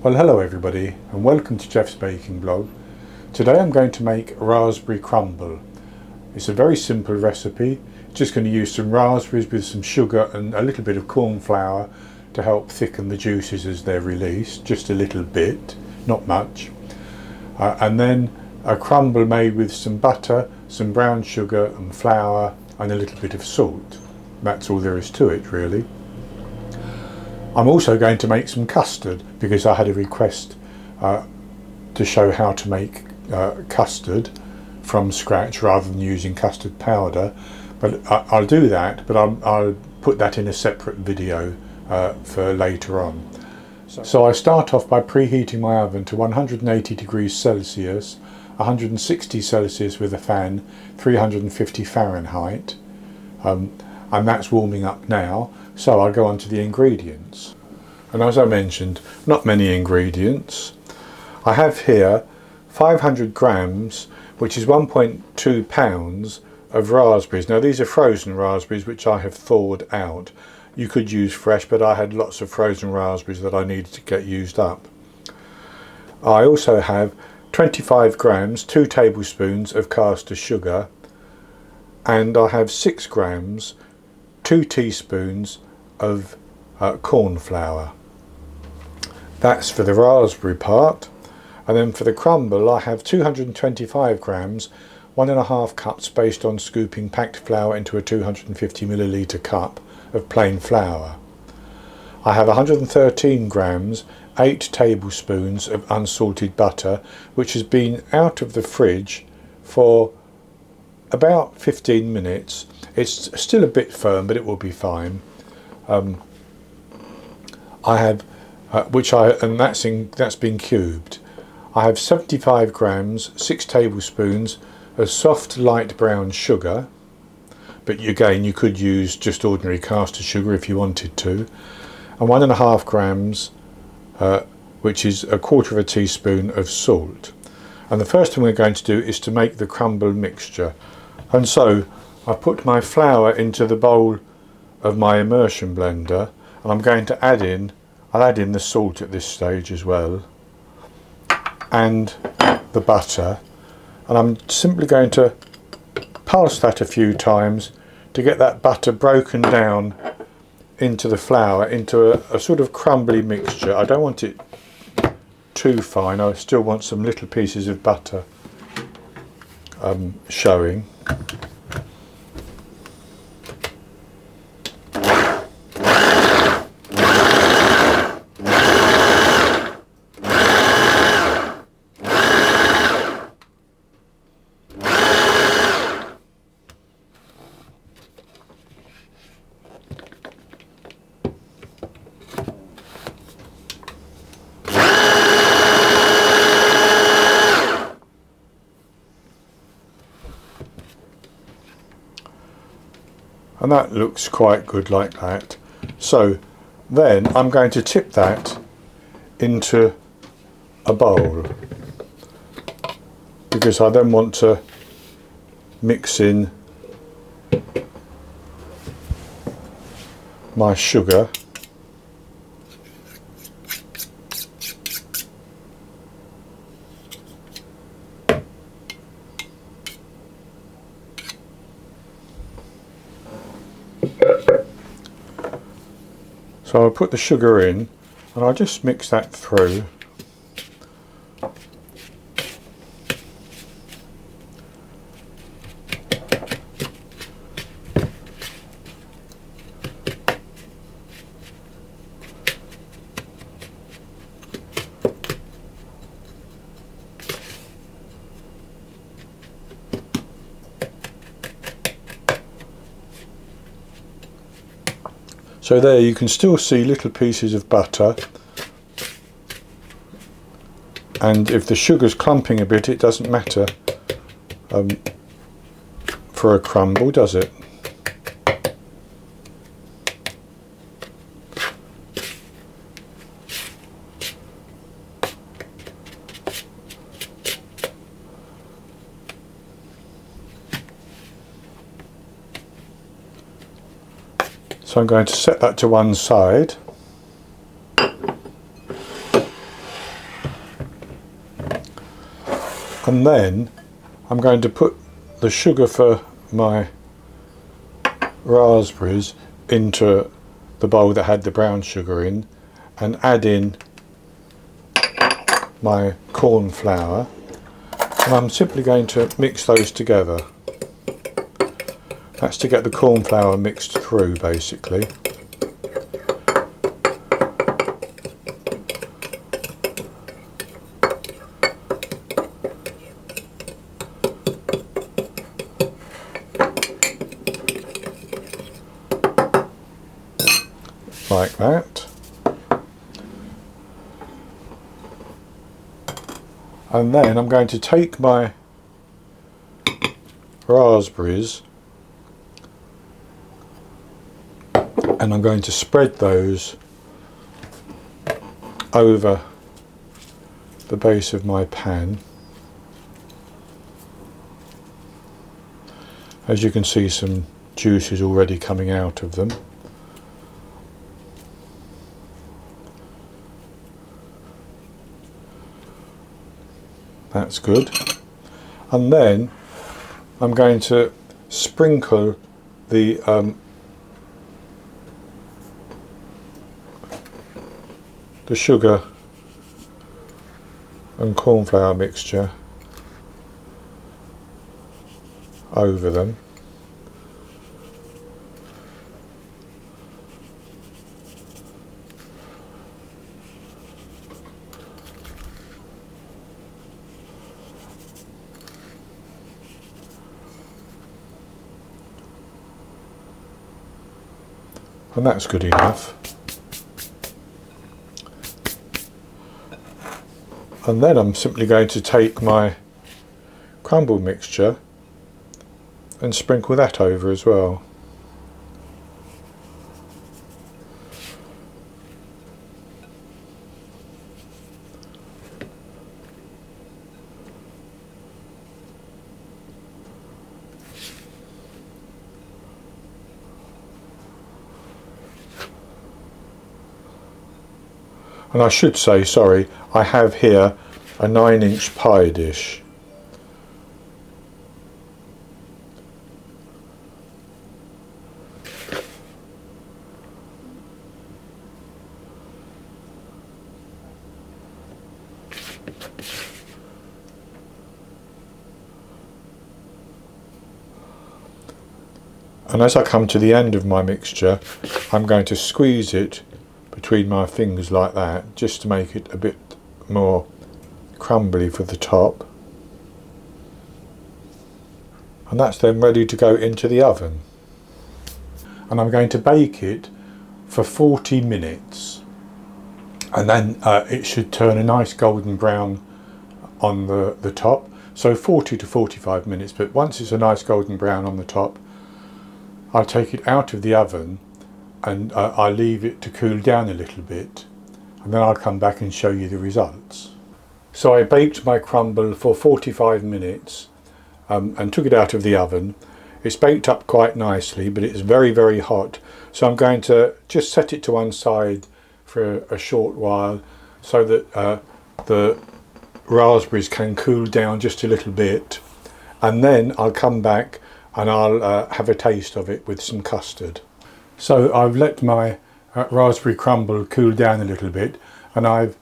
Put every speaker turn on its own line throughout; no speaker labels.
Well, hello everybody and welcome to Jeff's Baking Blog. Today I'm going to make raspberry crumble. It's a very simple recipe. Just going to use some raspberries with some sugar and a little bit of corn flour to help thicken the juices as they're released, just a little bit, not much. And then a crumble made with some butter, some brown sugar and flour and a little bit of salt. That's all there is to it really. I'm also going to make some custard because I had a request to show how to make custard from scratch rather than using custard powder. But I'll do that, but I'll put that in a separate video for later on. So I start off by preheating my oven to 180 degrees Celsius, 160 Celsius with a fan, 350 Fahrenheit. And that's warming up now, so I'll go on to the ingredients. And as I mentioned, not many ingredients. I have here 500 grams, which is 1.2 pounds of raspberries. Now these are frozen raspberries which I have thawed out. You could use fresh, but I had lots of frozen raspberries that I needed to get used up. I also have 25 grams, 2 tablespoons of caster sugar, and I have 6 grams, 2 teaspoons of corn flour. That's for the raspberry part. And then for the crumble I have 225 grams, 1.5 cups based on scooping packed flour into a 250 milliliter cup of plain flour. I have 113 grams, 8 tablespoons of unsalted butter, which has been out of the fridge for about 15 minutes. It's still a bit firm, but it will be fine. I have, that's been cubed. I have 75 grams, 6 tablespoons of soft light brown sugar, but again you could use just ordinary caster sugar if you wanted to, and 1.5 grams, which is 1/4 teaspoon of salt. And the first thing we're going to do is to make the crumble mixture. And so I put my flour into the bowl of my immersion blender, and I'm going to I'll add in the salt at this stage as well, and the butter, and I'm simply going to pulse that a few times to get that butter broken down into the flour, into a sort of crumbly mixture. I don't want it too fine, I still want some little pieces of butter showing. And that looks quite good like that. So then I'm going to tip that into a bowl, because I then want to mix in my sugar, so I'll put the sugar in and I'll just mix that through. So there you can still see little pieces of butter, and if the sugar's clumping a bit it doesn't matter for a crumble, does it? So I'm going to set that to one side. And then I'm going to put the sugar for my raspberries into the bowl that had the brown sugar in, and add in my corn flour, and I'm simply going to mix those together. That's to get the corn flour mixed through, basically. Like that. And then I'm going to take my raspberries and I'm going to spread those over the base of my pan. As you can see, some juice is already coming out of them. That's good. And then I'm going to sprinkle the sugar and corn flour mixture over them. And that's good enough. And then I'm simply going to take my crumble mixture and sprinkle that over as well. And I should say, sorry, I have here a 9-inch pie dish. And as I come to the end of my mixture, I'm going to squeeze it between my fingers like that, just to make it a bit more crumbly for the top. And that's then ready to go into the oven. And I'm going to bake it for 40 minutes. And then it should turn a nice golden brown on the top. So 40 to 45 minutes, but once it's a nice golden brown on the top, I'll take it out of the oven and I'll leave it to cool down a little bit, and then I'll come back and show you the results. So I baked my crumble for 45 minutes and took it out of the oven. It's baked up quite nicely, but it's very, very hot. So I'm going to just set it to one side for a short while so that the raspberries can cool down just a little bit. And then I'll come back and I'll have a taste of it with some custard. So I've let my raspberry crumble cool down a little bit, and I've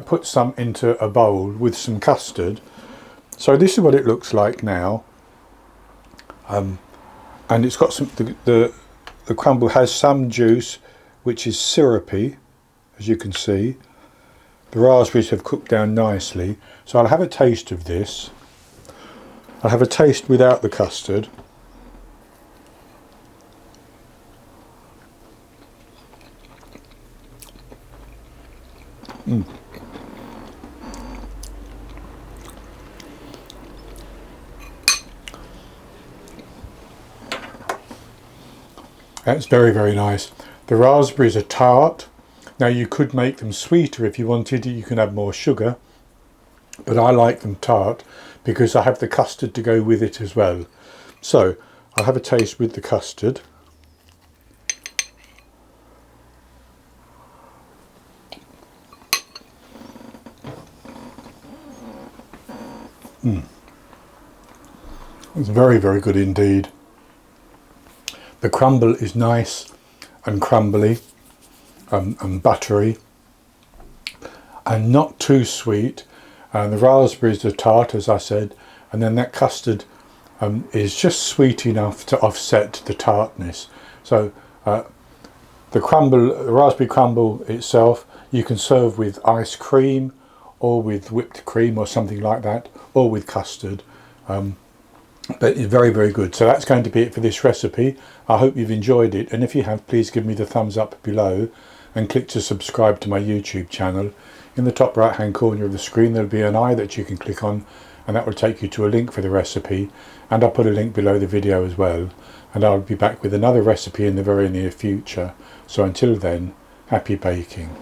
put some into a bowl with some custard. So this is what it looks like now, and it's got some. The crumble has some juice, which is syrupy, as you can see. The raspberries have cooked down nicely, so I'll have a taste of this. I'll have a taste without the custard. That's very, very nice. The raspberries are tart. Now you could make them sweeter if you wanted. You can add more sugar, but I like them tart because I have the custard to go with it as well. So I'll have a taste with the custard. It's very, very good indeed. The crumble is nice and crumbly and buttery and not too sweet. And the raspberries are tart, as I said, and then that custard is just sweet enough to offset the tartness. So the raspberry crumble itself, you can serve with ice cream or with whipped cream or something like that, or with custard. But it's very, very good. So that's going to be it for this recipe. I hope you've enjoyed it, and if you have, please give me the thumbs up below and click to subscribe to my YouTube channel. In the top right hand corner of the screen there'll be an eye that you can click on, and that will take you to a link for the recipe, and I'll put a link below the video as well, and I'll be back with another recipe in the very near future. So until then, happy baking.